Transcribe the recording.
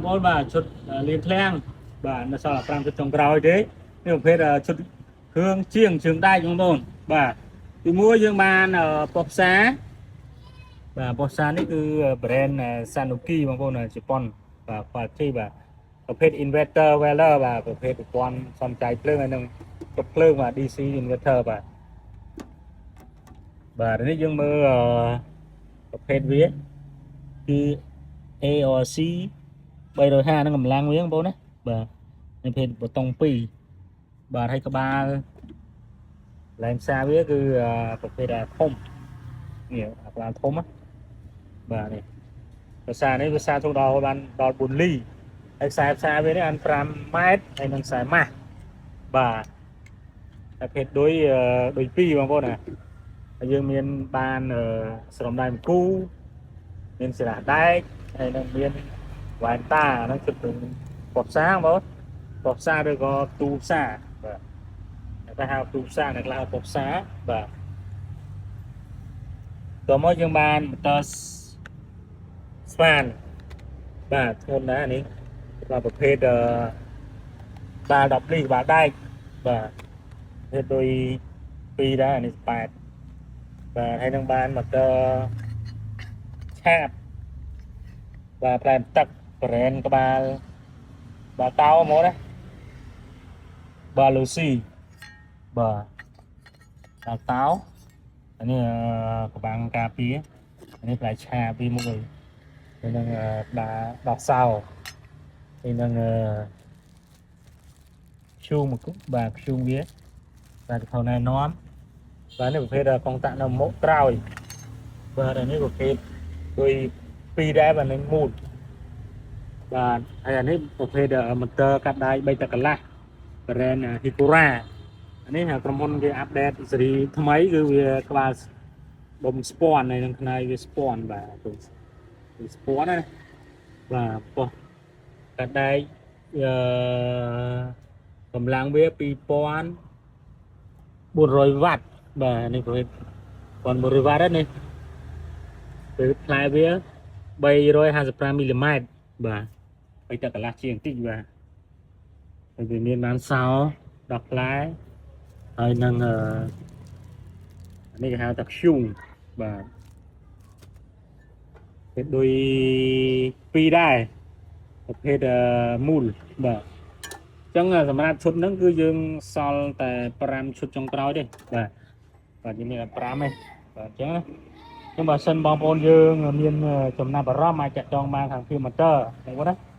បងប្អូនបាទឈុតលៀងឃ្លាំងបាទនៅសល់5ชุดចុងក្រោយទេនេះប្រភេទឈុតគ្រឿងជាងជើងដែកបងប្អូនបាទទីមួយយើងបានប៉ុស្សាបាទប៉ុស្សានេះគឺ brand Sanuki បងប្អូនជប៉ុនបាទ quality បាទប្រភេទ inverter weller បាទប្រភេទប្រព័ន្ធសំចៃភ្លើងហើយនឹងទឹកភ្លើងបាទ DC inverter បាទនេះយើងមើលប្រភេទវាគឺ ARC 350ហ្នឹងកម្លាំងវាបងប្អូនណាបាទនេះប្រភេទប៊ូតុង2បាទហើយក្បាលឡែនសាវាគឺប្រភេទធំនេះក្បាលធំណាបាទនេះភាសានេះភាសាធំដល់បានដល់4លីហើយខ្សែផ្សាវានេះអាន5ម៉ែត្រហើយនឹងខ្សែម៉ាស់បាទប្រភេទដូច2បងប្អូនណាហើយយើងមានបានស្រោមដៃមគូមានស្រះដែកហើយនឹងមានវ៉ែនតាហ្នឹងគឺប៉ុស្សាបងប៉ុស្សាឬក៏ទូផ្សារបាទតែហៅទូផ្សារនៅខ្លះប៉ុស្សាបាទតមកយើងបានម៉ូទ័រស្វានបាទធ្ងន់ណាស់នេះបាទប្រភេទបាល់10លីបាល់ដែកបាទប្រភេទដូច2ដែរនេះ8បាទហើយនឹងបានម៉ូទ័រឆាបបាទប្រែមទឹកប្រេនក្បាលបាទតោហ្មងណាបាទលូស៊ីបាទតោអានេះក្បាំងការពារអានេះផ្លែឆាពីមួយហើយនឹងដោះសោហើយនឹងឈូងមកបាទឈូងវាបាទខោណែនាំបាទនេះប្រភេទកងតាក់នៅមុខក្រោយបាទអានេះប្រភេទដូច2ដែរបាទនឹងមូតបាទហើយអានេះប្រភេទម៉ូទ័រកាត់ដាច់3តកន្លះ brand Hikura អានេះក្រុមហ៊ុនគេអាប់ដេតស៊េរីថ្មីគឺវាក្បាលដុំស្ពាន់នៅក្នុងផ្នែកវាស្ពាន់បាទស្ពាន់ណាបាទប៉ុស្តិ៍កាត់ដែកកម្លាំងវា2400 វ៉ាត់បាទនេះប្រភេទ1100 វ៉ាត់នេះពេលផ្លែវា355 មីលីម៉ែត្របាទហើយតែកន្លះជាងតិចបាទហើយវាមានបានសោ10ផ្លែហើយនឹងនេះគេហៅថាខ្ជុងបាទវាដូច2ដែរប្រភេទមូលបាទអញ្ចឹងសម្រាប់ឈុតហ្នឹងគឺយើងសល់តែ5ឈុតចុងក្រោយទេបាទយើងមានតែ5ទេបាទអញ្ចឹងបើសិនបងប្អូនយើងមានចំណាប់អារម្មណ៍អាចចាក់ចងបានខាងភីម៉ូទ័រហ្នឹងណា